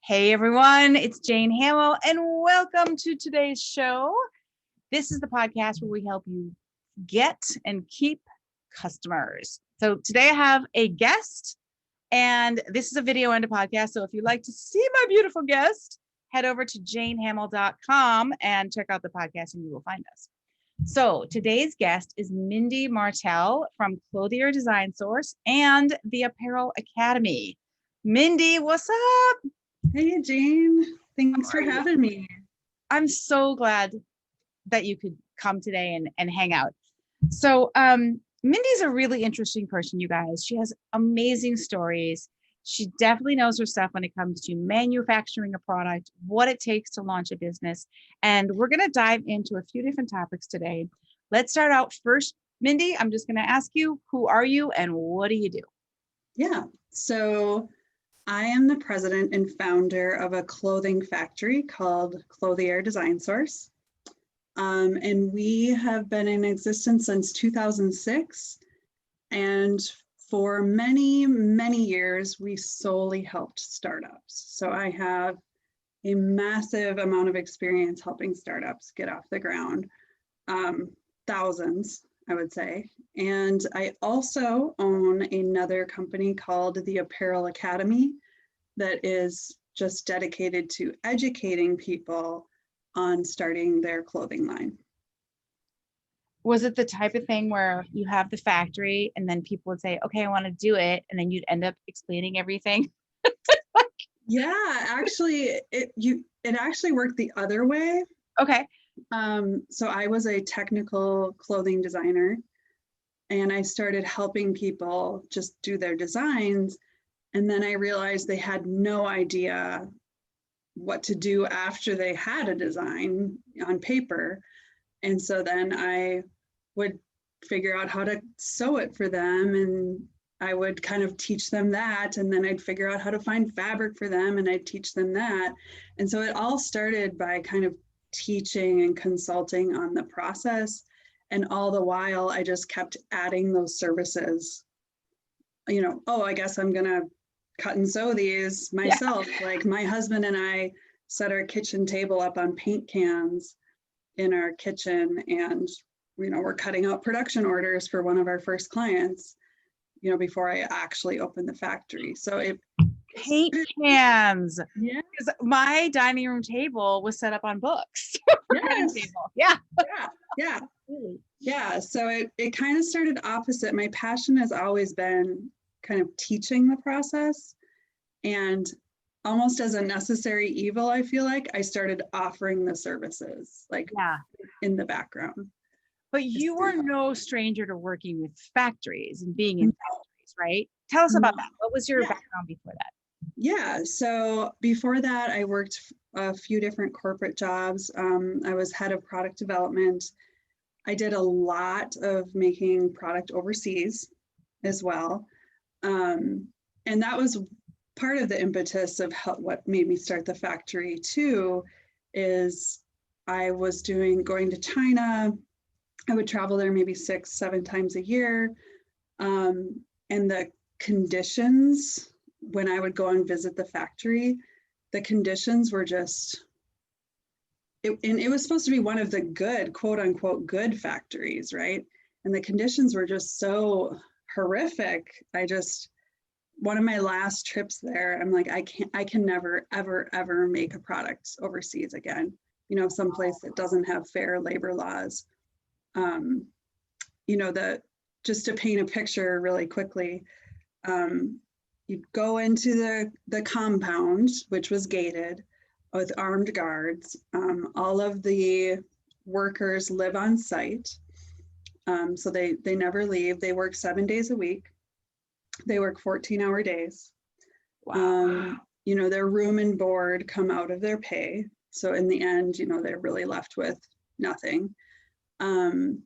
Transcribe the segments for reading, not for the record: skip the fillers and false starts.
Hey everyone, it's Jane Hamill, and welcome to today's show. This is the podcast where we help you get and keep customers. So today I have a guest, and this is a video and a podcast. So if you'd like to see my beautiful guest, head over to janehamill.com and check out the podcast and you will find us. So today's guest is Mindy Martell from Clothier Design Source and the Apparel Academy. Mindy, what's up? Hey, Jane. Thanks for having me. I'm so glad that you could come today and hang out. So Mindy's a really interesting person, you guys. She has amazing stories. She definitely knows her stuff when it comes to manufacturing a product, what it takes to launch a business. And we're going to dive into a few different topics today. Let's start out first. Mindy, I'm just going to ask you, who are you and what do you do? Yeah, so I am the president and founder of a clothing factory called Clothier Design Source. And we have been in existence since 2006. And for many, many years, we solely helped startups. So I have a massive amount of experience helping startups get off the ground, thousands, I would say. And I also own another company called the Apparel Academy that is just dedicated to educating people on starting their clothing line. Was it the type of thing where you have the factory and then people would say, okay, I want to do it, and then you'd end up explaining everything? Yeah, actually, it actually worked the other way. Okay. So I was a technical clothing designer, and I started helping people just do their designs. And then I realized they had no idea what to do after they had a design on paper. And so then I would figure out how to sew it for them, and I would kind of teach them that. And then I'd figure out how to find fabric for them, and I'd teach them that. And so it all started by kind of teaching and consulting on the process. And all the while, I just kept adding those services. You know, oh, I guess I'm going to cut and sew these myself. Yeah. Like my husband and I set our kitchen table up on paint cans in our kitchen, and we're cutting out production orders for one of our first clients, before I actually opened the factory. So paint cans. Yeah. Because my dining room table was set up on books. Yes. Yeah. Yeah. Yeah. So it kind of started opposite. My passion has always been kind of teaching the process, and almost as a necessary evil, I feel like I started offering the services in the background. But you were no stranger to working with factories and being in factories, right? Tell us about that. What was your background before that? Yeah, so before that, I worked a few different corporate jobs. I was head of product development. I did a lot of making product overseas as well. And that was part of the impetus of what made me start the factory too, is I was going to China. I would travel there maybe 6-7 times a year. And the conditions, when I would go and visit the factory, the conditions were just, and it was supposed to be one of the good, quote unquote, good factories, right? And the conditions were just so horrific. One of my last trips there, I'm like, I can never, ever, ever make a product overseas again, someplace that doesn't have fair labor laws. Just to paint a picture really quickly, you'd go into the compound, which was gated with armed guards. All of the workers live on site. So they never leave. They work 7 days a week. They work 14-hour days. Wow. Their room and board come out of their pay. So in the end, they're really left with nothing. And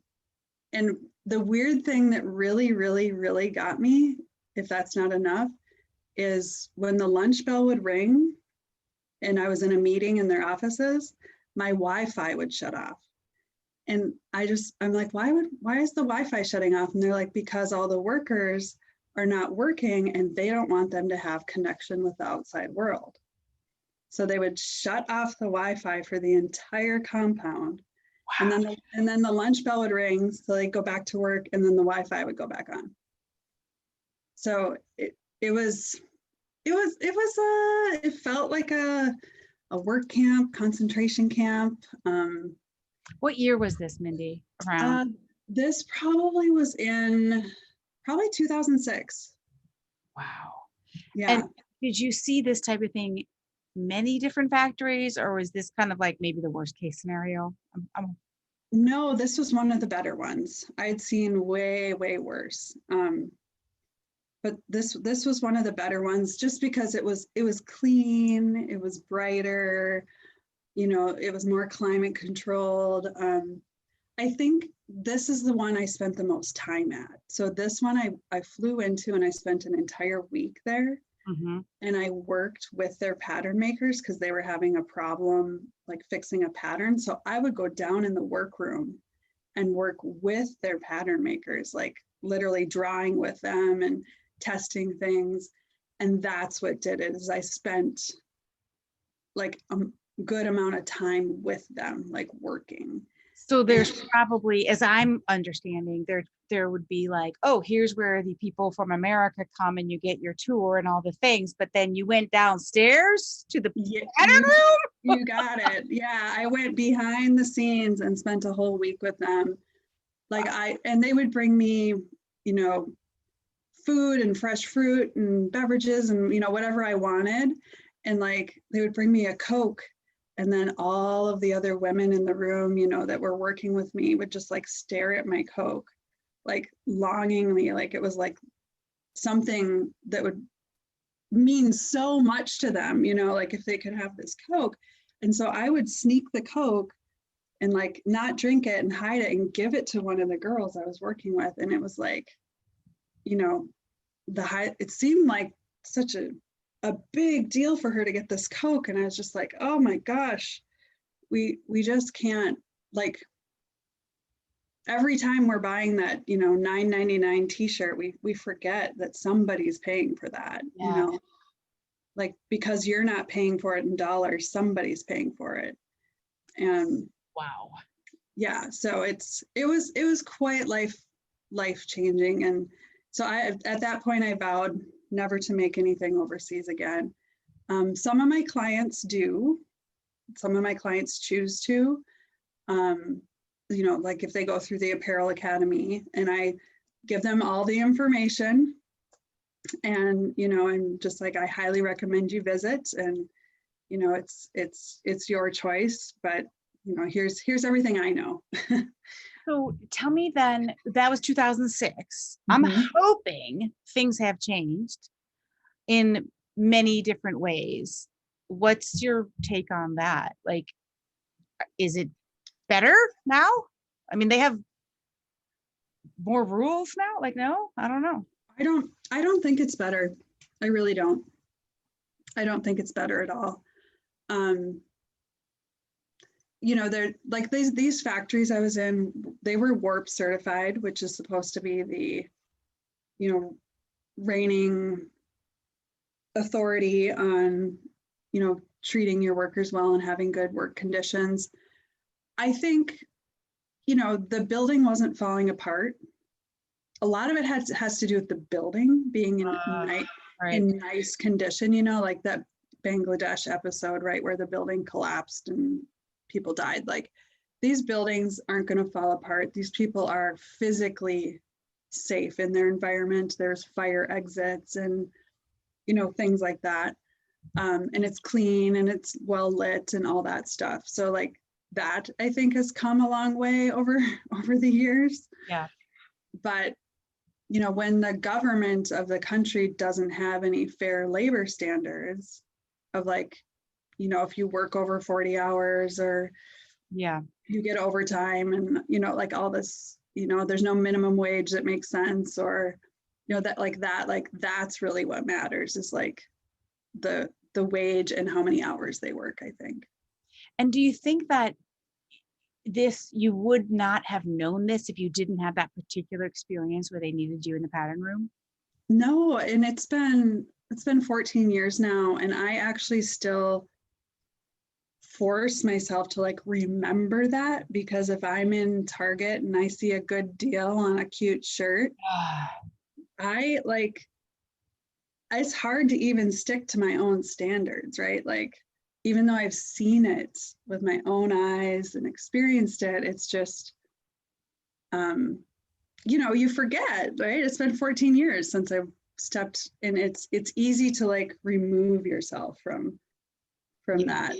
the weird thing that really, really, really got me, if that's not enough, is when the lunch bell would ring and I was in a meeting in their offices, my Wi-Fi would shut off. And I'm like, why is the Wi-Fi shutting off? And they're like, because all the workers are not working and they don't want them to have connection with the outside world. So they would shut off the Wi-Fi for the entire compound. Wow. And then the lunch bell would ring, so they'd go back to work, and then the Wi-Fi would go back on. So it felt like a work camp, concentration camp. What year was this, Mindy? Around? This probably was in 2006. Wow. Yeah. And did you see this type of thing many different factories, or was this kind of like maybe the worst case scenario? No, this was one of the better ones. I'd seen way, way worse. But this was one of the better ones, just because it was clean, it was brighter, it was more climate controlled. I think this is the one I spent the most time at. So this one I flew into, and I spent an entire week there. Mm-hmm. And I worked with their pattern makers because they were having a problem like fixing a pattern. So I would go down in the workroom and work with their pattern makers, like literally drawing with them and testing things. And that's what did it, is I spent like a good amount of time with them, like working. So there's probably, as I'm understanding, there would be like, oh, here's where the people from America come and you get your tour and all the things. But then you went downstairs to the pattern room. You got it. Yeah, I went behind the scenes and spent a whole week with them. And they would bring me, food and fresh fruit and beverages and, whatever I wanted. And like, they would bring me a Coke. And then all of the other women in the room, that were working with me would just like stare at my Coke, like longingly, like it was like something that would mean so much to them, like if they could have this Coke. And so I would sneak the Coke and like not drink it and hide it and give it to one of the girls I was working with. And it was like, it seemed like such a big deal for her to get this Coke. And I was just like, oh my gosh, we just can't, like, every time we're buying that, $9.99 t-shirt, we forget that somebody's paying for that, like, because you're not paying for it in dollars, somebody's paying for it. And wow. Yeah, so it was quite life changing. And so at that point I vowed never to make anything overseas again. Some of my clients do. Some of my clients choose to, like if they go through the Apparel Academy, and I give them all the information, and, I'm just like, I highly recommend you visit, and, it's your choice, but, here's everything I know. So tell me then, that was 2006. Mm-hmm. I'm hoping things have changed in many different ways. What's your take on that? Like, is it better now? I mean, they have more rules now? Like, no, I don't know. I don't think it's better. I really don't. I don't think it's better at all. They're like these factories I was in, they were WARP certified, which is supposed to be the, reigning authority on, treating your workers well and having good work conditions. I think, the building wasn't falling apart. A lot of it has to do with the building being in nice condition, like that Bangladesh episode, right, where the building collapsed and people died. Like, these buildings aren't going to fall apart. These people are physically safe in their environment. There's fire exits and, things like that. And it's clean and it's well lit and all that stuff. So like that, I think, has come a long way over the years. Yeah. But, when the government of the country doesn't have any fair labor standards of like, if you work over 40 hours or you get overtime and, like all this, there's no minimum wage that makes sense, or, that's really what matters, is like the wage and how many hours they work, I think. And do you think that you would not have known this if you didn't have that particular experience where they needed you in the pattern room? No, and it's been 14 years now, and I actually still force myself to like remember that, because if I'm in Target and I see a good deal on a cute shirt, I like, it's hard to even stick to my own standards, right? Like, even though I've seen it with my own eyes and experienced it, it's just, you know, you forget, right? It's been 14 years since I've stepped in. It's easy to like remove yourself from that.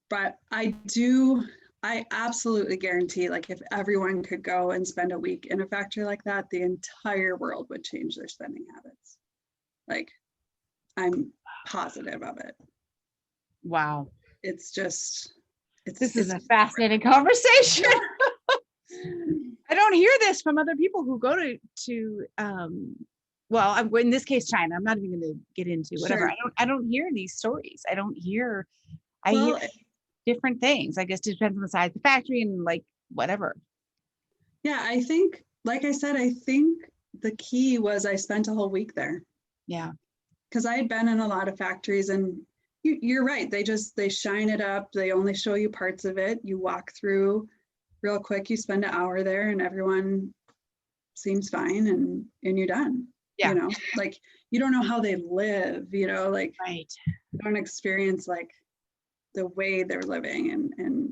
But I absolutely guarantee, like, if everyone could go and spend a week in a factory like that, the entire world would change their spending habits. Like, I'm positive of it. Wow. It's just, This is a fascinating conversation. I don't hear this from other people who go to well, in this case, China. I'm not even going to get into whatever. Sure. I don't hear these stories. I hear different things. I guess it depends on the size of the factory and like whatever. Yeah, I think, like I said, I think the key was I spent a whole week there. Yeah. Because I had been in a lot of factories, and you're right. They shine it up. They only show you parts of it. You walk through real quick. You spend an hour there, and everyone seems fine, and you're done. Yeah. You know, like, you don't know how they live. You know, like, right. You don't experience like the way they're living, and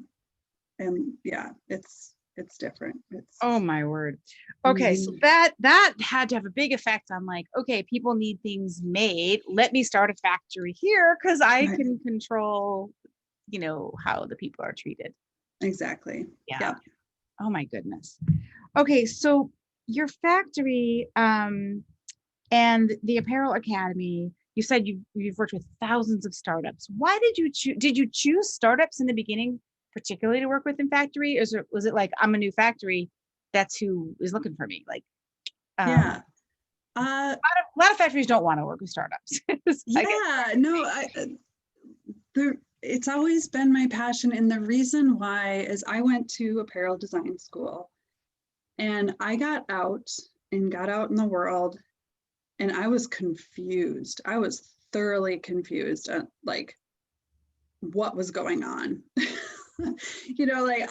yeah, it's different. It's, oh my word. Okay, so that had to have a big effect on like, okay, people need things made. Let me start a factory here because I can control, you know, how the people are treated. Exactly. Yeah. Oh my goodness. Okay, so your factory and the Apparel Academy, you said you've worked with thousands of startups. Why did you choose startups in the beginning particularly to work with in factory? Or was it like, I'm a new factory, that's who is looking for me? Like, yeah. A lot of factories don't want to work with startups. It's always been my passion. And the reason why is I went to apparel design school, and I got out in the world, and I was confused. I was thoroughly confused at like what was going on. You know, like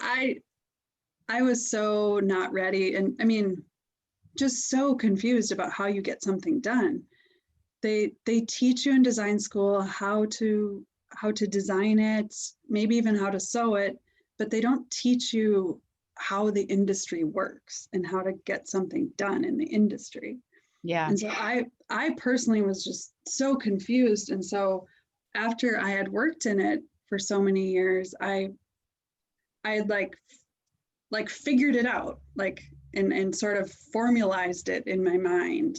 I was so not ready. And I mean, just so confused about how you get something done. They teach you in design school how to design it, maybe even how to sew it, but they don't teach you how the industry works and how to get something done in the industry. Yeah. And so I personally was just so confused. And so after I had worked in it for so many years, I had like figured it out, like, and sort of formalized it in my mind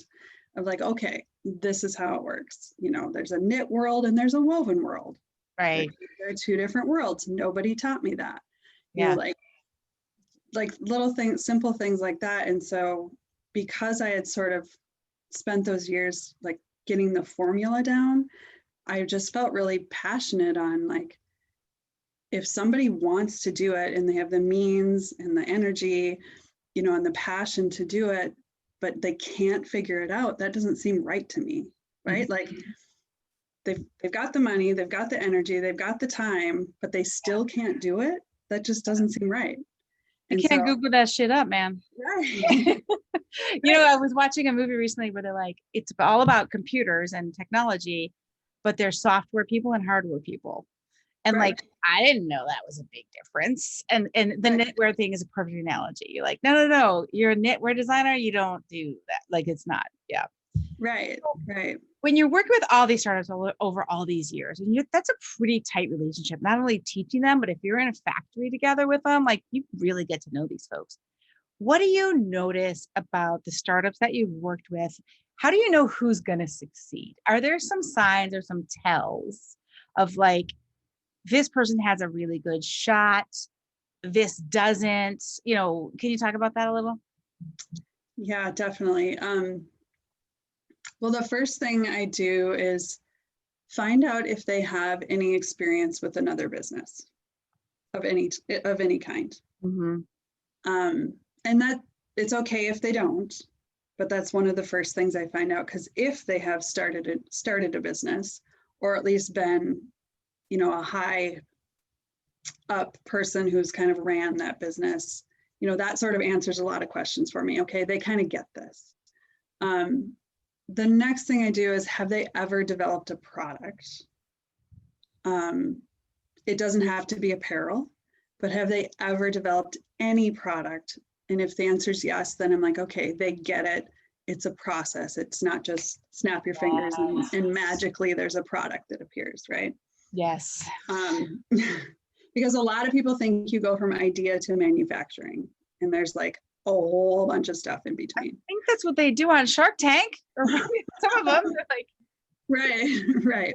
of like, okay, this is how it works. You know, there's a knit world and there's a woven world. Right. There are two different worlds. Nobody taught me that. Yeah. You know, like little things, simple things like that. And so because I had sort of spent those years like getting the formula down, I just felt really passionate on like, if somebody wants to do it and they have the means and the energy, you know, and the passion to do it, but they can't figure it out, that doesn't seem right to me, right? Like, they've got the money, they've got the energy, they've got the time, but they still can't do it. That just doesn't seem right. You can't Google that shit up, man. Right. You know, I was watching a movie recently where they're like, it's all about computers and technology, but they're software people and hardware people. And like, I didn't know that was a big difference. And the knitwear thing is a perfect analogy. You're like, no, you're a knitwear designer. You don't do that. Like, it's not. Yeah. Right. When you're working with all these startups over all these years, and that's a pretty tight relationship, not only teaching them, but if you're in a factory together with them, like, you really get to know these folks. What do you notice about the startups that you've worked with? How do you know who's going to succeed? Are there some signs or some tells of like, this person has a really good shot, this doesn't, you know? Can you talk about that a little? Yeah, definitely. Well, the first thing I do is find out if they have any experience with another business of any kind. Mm-hmm. And that it's okay if they don't, but that's one of the first things I find out, because if they have started a business, or at least been, you know, a high up person who's kind of ran that business, that sort of answers a lot of questions for me. Okay, they kind of get this. The next thing I do is, have they ever developed a product? It doesn't have to be apparel, but have they ever developed any product? And if the answer is yes, then I'm like, okay, they get it. It's a process. It's not just snap your fingers and magically there's a product that appears, right? Yes. Because a lot of people think you go from idea to manufacturing, and there's like a whole bunch of stuff in between. I think that's what they do on Shark Tank, or some of them. They're like, right.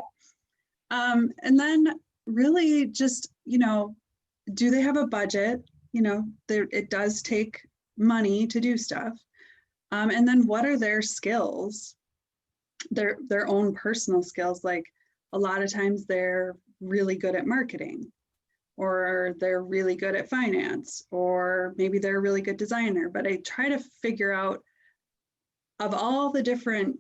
And then really just, do they have a budget? It does take money to do stuff. And then what are their skills? Their own personal skills. Like a lot of times they're really good at marketing, or they're really good at finance, or maybe they're a really good designer. But I try to figure out, of all the different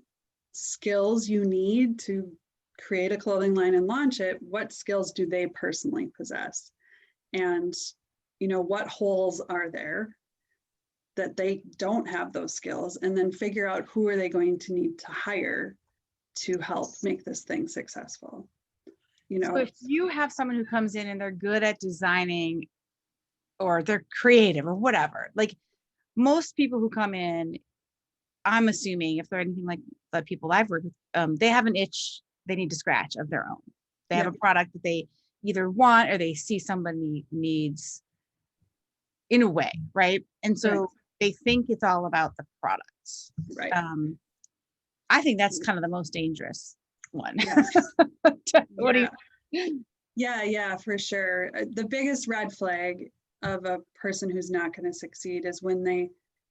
skills you need to create a clothing line and launch it, what skills do they personally possess? And, what holes are there that they don't have those skills? And then figure out who are they going to need to hire to help make this thing successful. So if you have someone who comes in and they're good at designing, or they're creative or whatever, like most people who come in, I'm assuming if they're anything like the people I've worked with, they have an itch they need to scratch of their own. They have a product that they either want or they see somebody needs in a way, right? And so they think it's all about the products. Right. I think that's kind of the most dangerous one. Yes. What do you? Yeah, for sure. The biggest red flag of a person who's not going to succeed is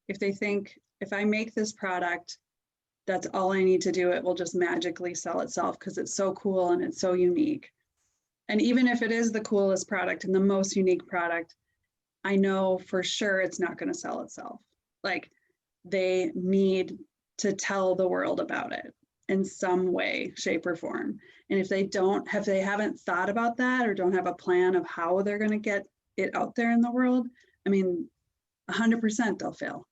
if they think, if I make this product, that's all I need to do, it will just magically sell itself because it's so cool and it's so unique. And even if it is the coolest product and the most unique product, I know for sure it's not going to sell itself. Like, they need to tell the world about it in some way, shape, or form. And if they haven't thought about that, or don't have a plan of how they're going to get it out there in the world, 100% they'll fail.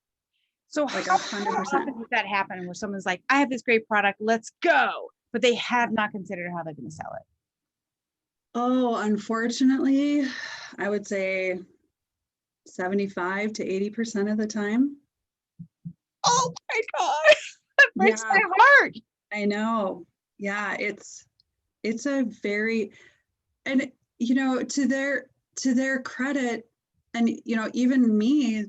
So like how 100%. often does that happen where someone's like, I have this great product, let's go, but they have not considered how they're going to sell it? Oh, unfortunately, I would say 75 to 80% of the time. Oh my God. That breaks my heart. I know. Yeah, it's a very, and to their credit, and even me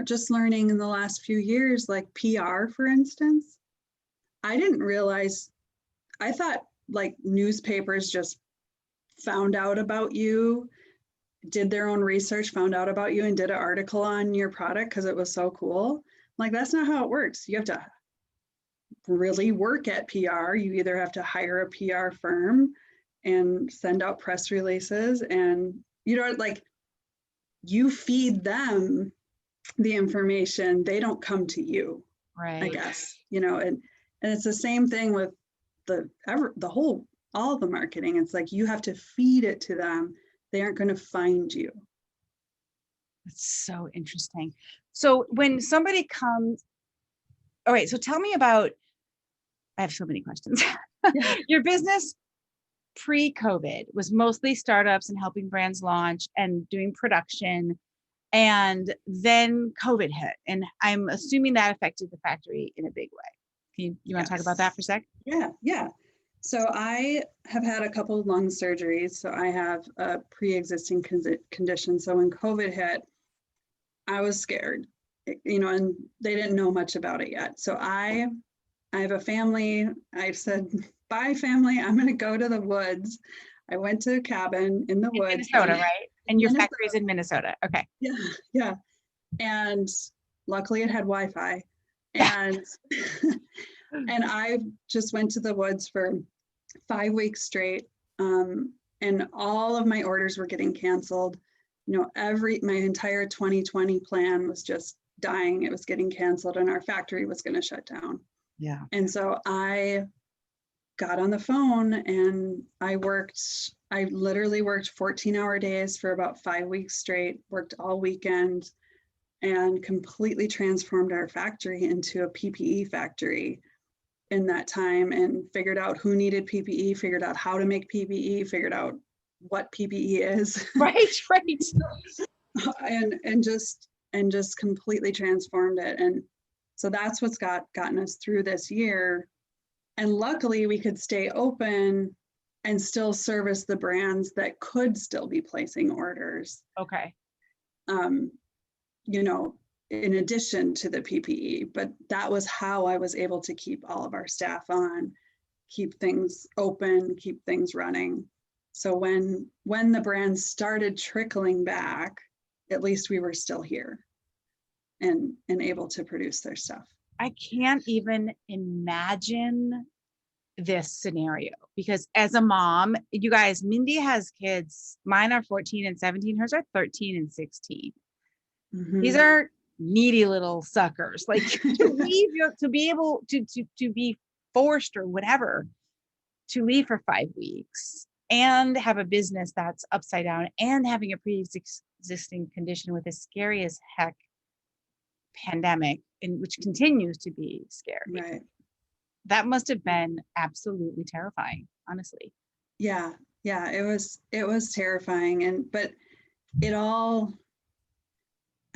just learning in the last few years, like PR, for instance, I didn't realize, I thought like newspapers just found out about you, did their own research, found out about you, and did an article on your product because it was so cool. Like, that's not how it works. You have to really work at PR. You either have to hire a PR firm and send out press releases, and you feed them the information. They don't come to you, right? I guess, and it's the same thing with all the marketing. It's like, you have to feed it to them. They aren't going to find you. That's so interesting. So when somebody comes, all right, so tell me about, I have so many questions. Yeah. Your business pre-COVID was mostly startups and helping brands launch and doing production. And then COVID hit. And I'm assuming that affected the factory in a big way. You want to talk about that for a sec? Yeah. So I have had a couple of lung surgeries. So I have a pre-existing condition. So when COVID hit, I was scared, and they didn't know much about it yet. So I have a family. I said, bye family, I'm going to go to the woods. I went to a cabin in the woods. Minnesota, right? And your factory's in Minnesota. Okay. Yeah. And luckily it had Wi-Fi. And and I just went to the woods for 5 weeks straight. And all of my orders were getting canceled. My entire 2020 plan was just dying. It was getting canceled, and our factory was going to shut down. Yeah. And so I got on the phone and I literally worked 14-hour days for about 5 weeks straight, worked all weekend, and completely transformed our factory into a PPE factory in that time, and figured out who needed PPE, figured out how to make PPE, figured out what PPE is. Right, right. and just completely transformed it. And so that's what's gotten us through this year. And luckily we could stay open and still service the brands that could still be placing orders. Okay. You know, in addition to the PPE, but that was how I was able to keep all of our staff on, keep things open, keep things running. So when the brands started trickling back, at least we were still here and able to produce their stuff. I can't even imagine this scenario, because as a mom, you guys, Mindy has kids. Mine are 14 and 17. Hers are 13 and 16. Mm-hmm. These are needy little suckers. Like to leave, to be able to be forced or whatever to leave for 5 weeks and have a business that's upside down and having a pre-existing condition with a scary as heck pandemic, and which continues to be scary. Right. That must have been absolutely terrifying, honestly. Yeah, it was terrifying. But it all,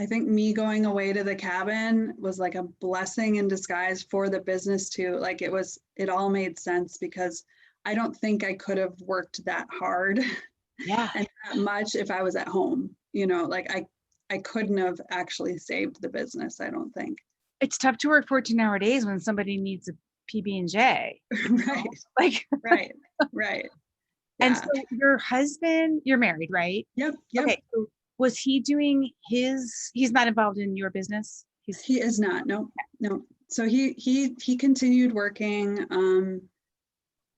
I think me going away to the cabin was like a blessing in disguise for the business too. Like it all made sense, because I don't think I could have worked that hard Yeah. and that much if I was at home. You know, like I couldn't have actually saved the business, I don't think. It's tough to work 14-hour days when somebody needs a PB&J. Right. Like right. And Yeah. so your husband, you're married, right? Yep. Okay. So was he doing he's not involved in your business? He is not. No. So he continued working.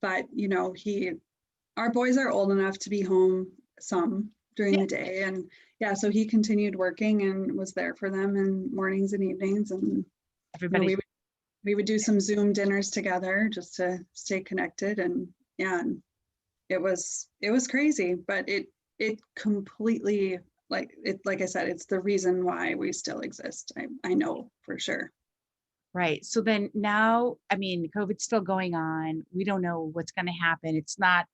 But you know, our boys are old enough to be home some during the day. And yeah, so he continued working and was there for them in mornings and evenings. And everybody, you know, we would do some Zoom dinners together just to stay connected. And yeah, and it was crazy, but it completely, like I said, it's the reason why we still exist. I know for sure. right. So then now, I mean, COVID's still going on. We don't know what's going to happen. It's not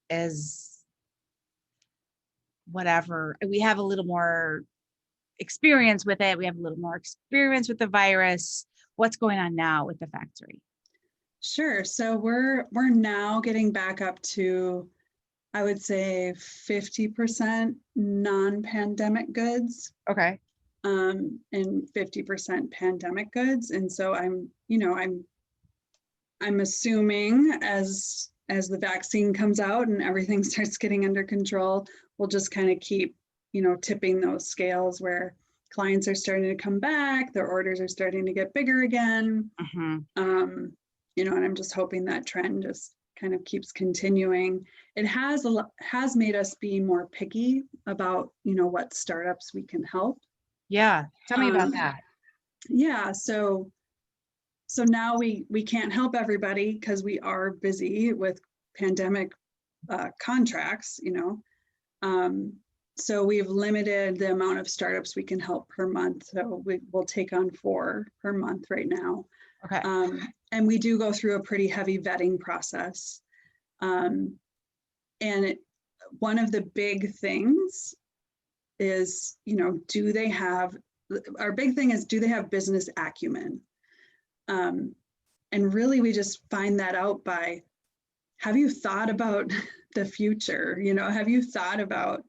as whatever. We have a little more experience with it. We have a little more experience with the virus. What's going on now with the factory? Sure. So we're now getting back up to, I would say, 50% non-pandemic goods. Okay. And 50% pandemic goods. And so I'm assuming as the vaccine comes out and everything starts getting under control, we'll just kind of keep, tipping those scales where clients are starting to come back, their orders are starting to get bigger again. Mm-hmm. And I'm just hoping that trend just kind of keeps continuing. It has made us be more picky about, what startups we can help. Yeah. Tell me about that. Yeah. So now we can't help everybody because we are busy with pandemic contracts, so we've limited the amount of startups we can help per month. So we'll take on 4 per month right now. Okay. And we do go through a pretty heavy vetting process. And one of the big things is, do they have business acumen? And really, we just find that out by, have you thought about the future? Have you thought about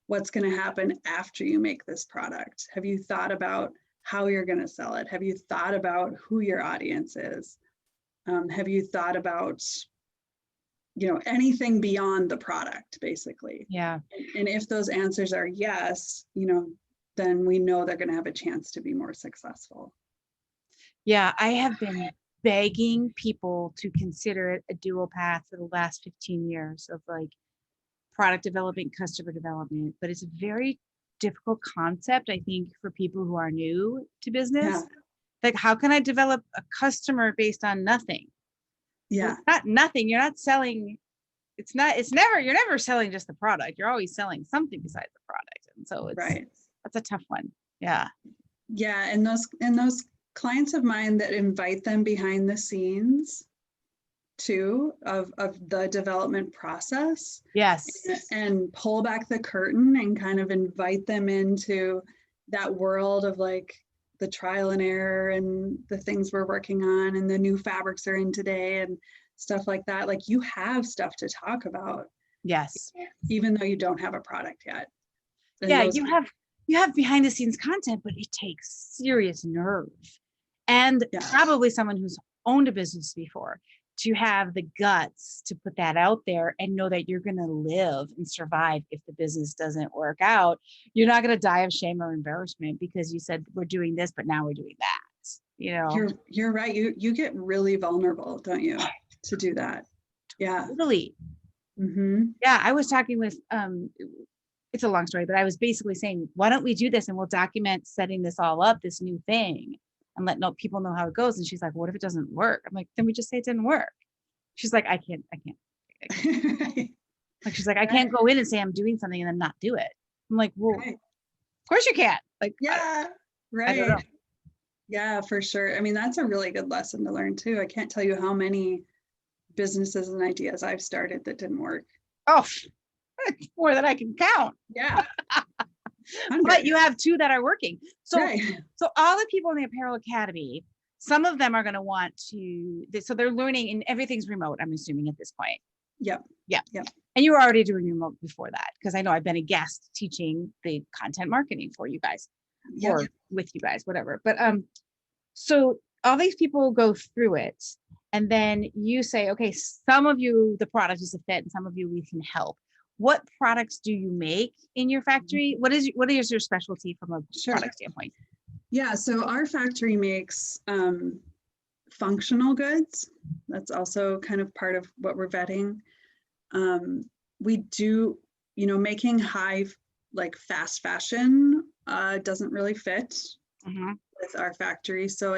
what's going to happen after you make this product? Have you thought about how you're going to sell it? Have you thought about who your audience is? Have you thought about, anything beyond the product, basically? Yeah. And if those answers are yes, then we know they're going to have a chance to be more successful. Yeah, I have been begging people to consider it a dual path for the last 15 years of like product development, customer development, but it's a very difficult concept, I think, for people who are new to business. Yeah. Like, how can I develop a customer based on nothing? Yeah. It's not nothing. You're not selling. You're never selling just the product. You're always selling something besides the product. And so Right. that's a tough one. Yeah. Yeah. And those clients of mine that invite them behind the scenes too of the development process. Yes. And pull back the curtain and kind of invite them into that world of like the trial and error and the things we're working on and the new fabrics are in today and stuff like that. Like you have stuff to talk about. Yes. Even though you don't have a product yet. And yeah, you have behind the scenes content, but it takes serious nerve and probably someone who's owned a business before to have the guts to put that out there and know that you're going to live and survive if the business doesn't work out. You're not going to die of shame or embarrassment because you said we're doing this, but now we're doing that. You know, you're right. You get really vulnerable, don't you, to do that? Yeah. Totally. Mm-hmm. Yeah. I was talking with, it's a long story, but I was basically saying, why don't we do this and we'll document setting this all up, this new thing, and let people know how it goes. And she's like, what if it doesn't work? I'm like, then we just say it didn't work. She's like, I can't. Like, she's like, I can't go in and say I'm doing something and then not do it. I'm like, well, of course you can't. Like, yeah, right. I don't know. Yeah, for sure. I mean, that's a really good lesson to learn too. I can't tell you how many businesses and ideas I've started that didn't work. Oh, more than I can count. Yeah. But you have 2 that are working. So, right. So all the people in the Apparel Academy, some of them are going to want to, so they're learning and everything's remote, I'm assuming at this point. Yep. Yeah. Yep. And you were already doing remote before that, because I know I've been a guest teaching the content marketing for you guys or with you guys, whatever. But so all these people go through it and then you say, okay, some of you, the product is a fit and some of you, we can help. What products do you make in your factory? What is your specialty from a product standpoint? Yeah, so our factory makes functional goods. That's also kind of part of what we're vetting. We do, making high, like fast fashion doesn't really fit with our factory. So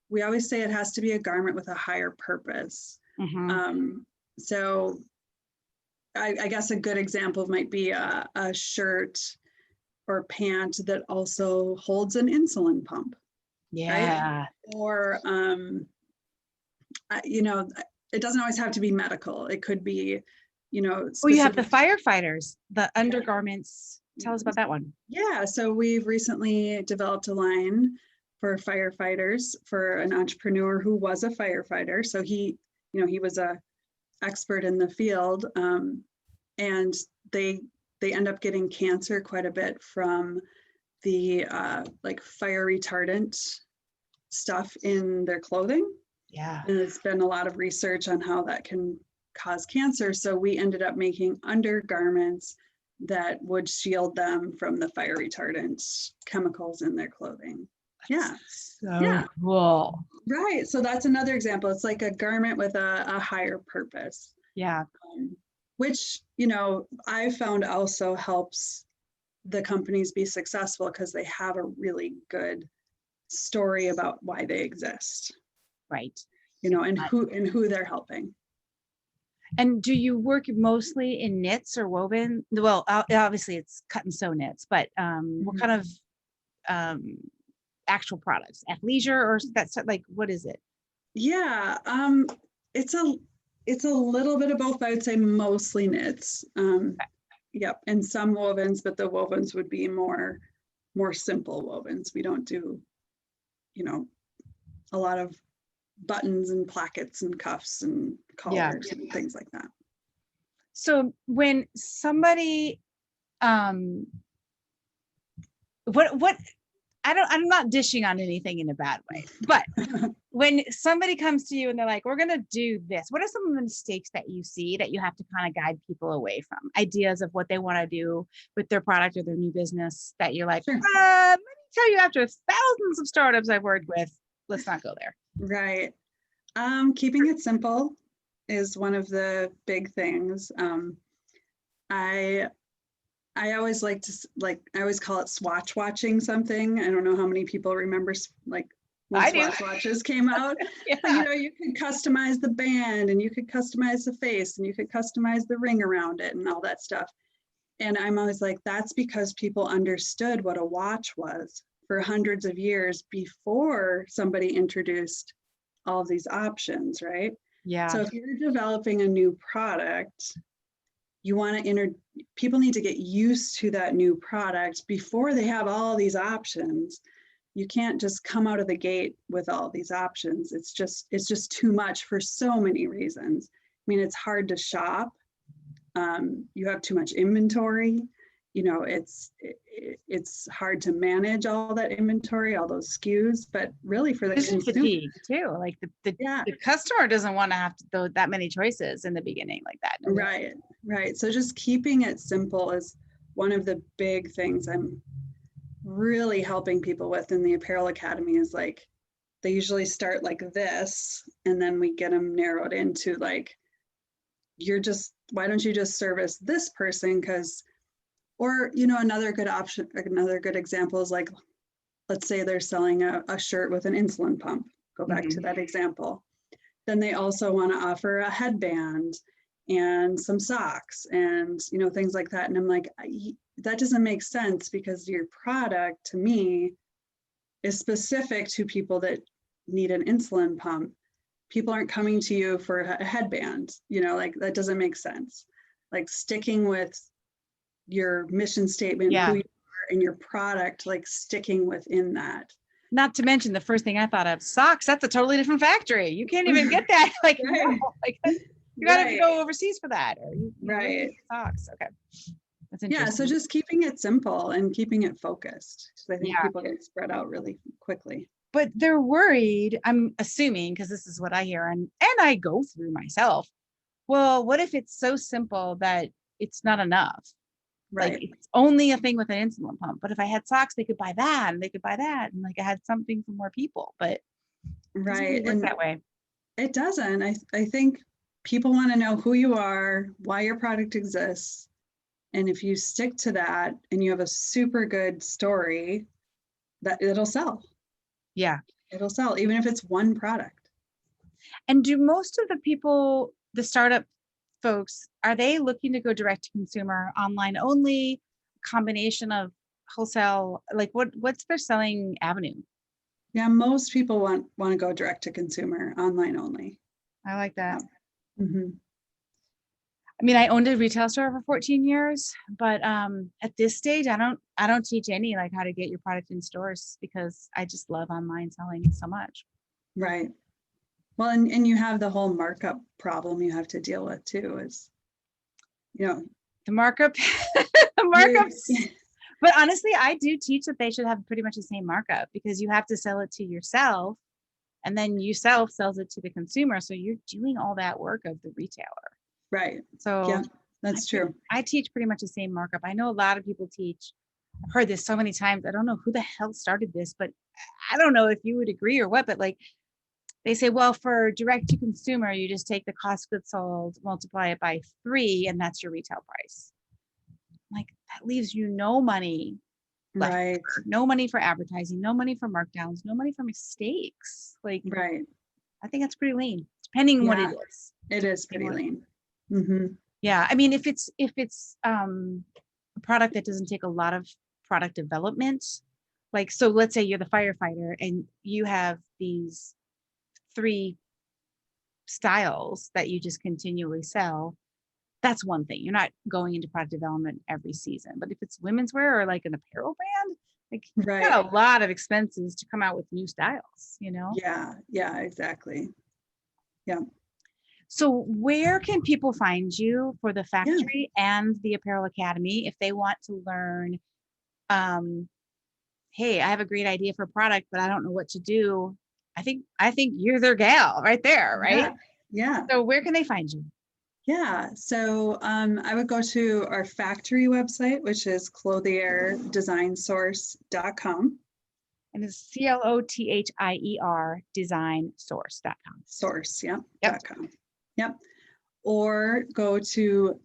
we always say it has to be a garment with a higher purpose. So I guess a good example might be a shirt or pant that also holds an insulin pump. Yeah. Right? Or, it doesn't always have to be medical. It could be, Oh, you have the firefighters, the undergarments. Tell us about that one. Yeah. So we've recently developed a line for firefighters for an entrepreneur who was a firefighter. So he was a expert in the field, and they end up getting cancer quite a bit from the like fire retardant stuff in their clothing. Yeah. And there's been a lot of research on how that can cause cancer. So we ended up making undergarments that would shield them from the fire retardant chemicals in their clothing. So cool. Right. So that's another example. It's like a garment with a higher purpose. Yeah. Which, I found also helps the companies be successful because they have a really good story about why they exist. Right. And who they're helping. And do you work mostly in knits or woven? Well, obviously it's cut and sew knits, but what kind of actual products? Athleisure or that's like, what is it? Yeah, it's a little bit of both. I would say mostly knits. Yep, and some wovens, but the wovens would be more simple wovens. We don't do, a lot of buttons and plackets and cuffs and collars and things like that. So when somebody, I'm not dishing on anything in a bad way, but when somebody comes to you and they're like, we're going to do this, what are some of the mistakes that you see that you have to kind of guide people away from? Ideas of what they want to do with their product or their new business that you're like, let me tell you, after thousands of startups I've worked with, let's not go there. Right. Keeping it simple is one of the big things. I always I always call it swatch watching something. I don't know how many people remember like I once do. watches came out. Yeah. But you could customize the band, and you could customize the face, and you could customize the ring around it and all that stuff. And I'm always like, that's because people understood what a watch was for hundreds of years before somebody introduced all of these options, right? Yeah. So if you're developing a new product, you want to people need to get used to that new product before they have all these options. You can't just come out of the gate with all these options. It's just too much for so many reasons. I mean, it's hard to shop. You have too much inventory. It's hard to manage all that inventory, all those SKUs, but really for the Decision consumer, fatigue too. Like the customer doesn't want to have that many choices in the beginning like that. Right. So just keeping it simple is one of the big things I'm really helping people with in the Apparel Academy. Is like, they usually start like this, and then we get them narrowed into like, why don't you just service this person? Or another good option, another good example is like, let's say they're selling a shirt with an insulin pump. Go back to that example. Then they also want to offer a headband and some socks and things like that. And I'm like, that doesn't make sense, because your product to me is specific to people that need an insulin pump. People aren't coming to you for a headband, like that doesn't make sense. Like sticking with your mission statement, who you are, and your product, like sticking within that. Not to mention the first thing I thought of, socks. That's a totally different factory. You can't even get that. Like, right. No, like you gotta have to go overseas for that. Or right. Socks. Okay. That's interesting. Yeah. So just keeping it simple and keeping it focused. So I think people get spread out really quickly. But they're worried, I'm assuming, because this is what I hear and I go through myself. Well, what if it's so simple that it's not enough? Right. Like it's only a thing with an insulin pump. But if I had socks, they could buy that and they could buy that. And like I had something for more people. But it doesn't really work that way. It doesn't. I think people want to know who you are, why your product exists. And if you stick to that and you have a super good story, that it'll sell. Yeah. It'll sell, even if it's one product. And do most of the people, the startup folks, are they looking to go direct to consumer, online only, combination of wholesale? Like what's their selling avenue? Yeah, most people want to go direct to consumer, online only. I like that. Yeah. Mm-hmm. I mean, I owned a retail store for 14 years, but at this stage, I don't teach any like how to get your product in stores, because I just love online selling so much. Right. Well, and you have the whole markup problem you have to deal with too, is, the markup, the markups. But honestly, I do teach that they should have pretty much the same markup, because you have to sell it to yourself, and then sells it to the consumer. So you're doing all that work of the retailer. Right. So yeah, that's true. I teach pretty much the same markup. I know a lot of people teach. I've heard this so many times. I don't know who the hell started this, but I don't know if you would agree or what, but like they say, well, for direct to consumer, you just take the cost of goods sold, multiply it by 3, and that's your retail price. Like that leaves you no money left. Right. No money for advertising, no money for markdowns, no money for mistakes. Like, right. I think that's pretty lean, depending on what it is. It is pretty lean. Mm-hmm. Yeah. I mean, if it's a product that doesn't take a lot of product development, like, so let's say you're the firefighter and you have these 3 styles that you just continually sell. That's one thing. You're not going into product development every season. But if it's women's wear or like an apparel brand, like you got a lot of expenses to come out with new styles, Yeah, exactly. Yeah. So where can people find you for the factory and the Apparel Academy if they want to learn, hey, I have a great idea for a product, but I don't know what to do. I think you're their gal right there, right? Yeah. So where can they find you? Yeah. So I would go to our factory website, which is clothierdesignsource.com. And it's CLOTHIER designsource.com. Source, yeah. .com. Yep. Or go to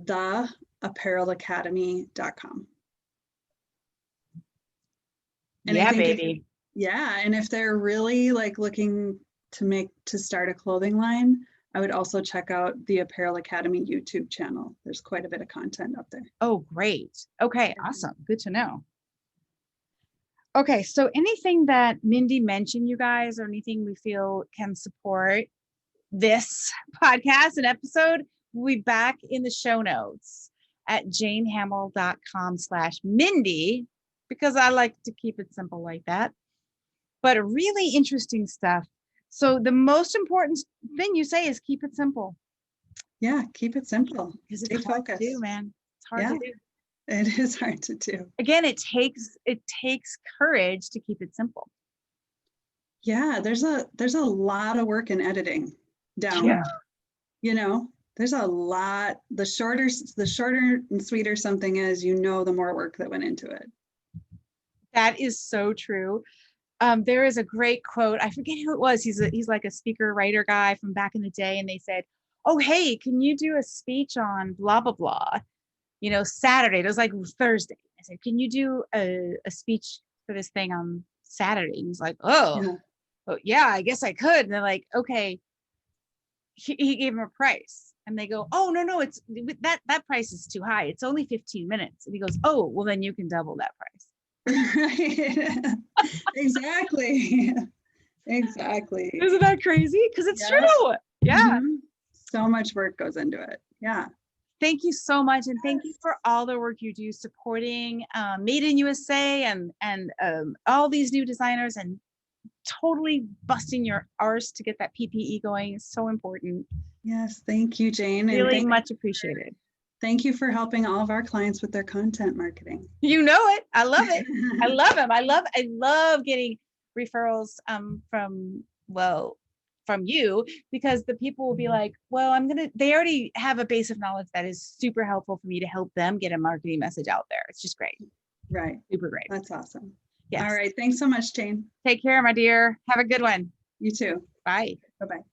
theapparelacademy.com. And baby. Yeah, and if they're really like looking to start a clothing line, I would also check out the Apparel Academy YouTube channel. There's quite a bit of content up there. Oh, great. Okay, Yeah. awesome. Good to know. Okay, so anything that Mindy mentioned, you guys, or anything we feel can support this podcast and episode, we'll be back in the show notes at janehamill.com/Mindy, because I like to keep it simple like that. But really interesting stuff. So the most important thing you say is keep it simple. Yeah, keep it simple. Because Stay it's hard focused. to do, man. It's hard to do. It is hard to do. Again, it takes courage to keep it simple. Yeah, there's a lot of work in editing down. Yeah. You know, there's a lot. The shorter and sweeter something is, the more work that went into it. That is so true. There is a great quote. I forget who it was. He's like a speaker writer guy from back in the day, and they said, "Oh, hey, can you do a speech on blah blah blah? Saturday." It was like Thursday. I said, "Can you do a speech for this thing on Saturday?" And he's like, "Oh, yeah, I guess I could." And they're like, "Okay." He gave him a price, and they go, "Oh, no, it's that price is too high. It's only 15 minutes." And he goes, "Oh, well, then you can double that price." Right. Exactly. Exactly. Isn't that crazy? Because it's true. Yeah. Mm-hmm. So much work goes into it. Yeah. Thank you so much, and thank you for all the work you do supporting Made in USA and all these new designers, and totally busting your arse to get that PPE going. It's so important. Yes, thank you, Jane. Really and much appreciated. Thank you for helping all of our clients with their content marketing. You know it. I love it. I love them. I love getting referrals from you, because the people will be like, well, they already have a base of knowledge that is super helpful for me to help them get a marketing message out there. It's just great. Right. Super great. That's awesome. Yes. All right. Thanks so much, Jane. Take care, my dear. Have a good one. You too. Bye. Bye-bye.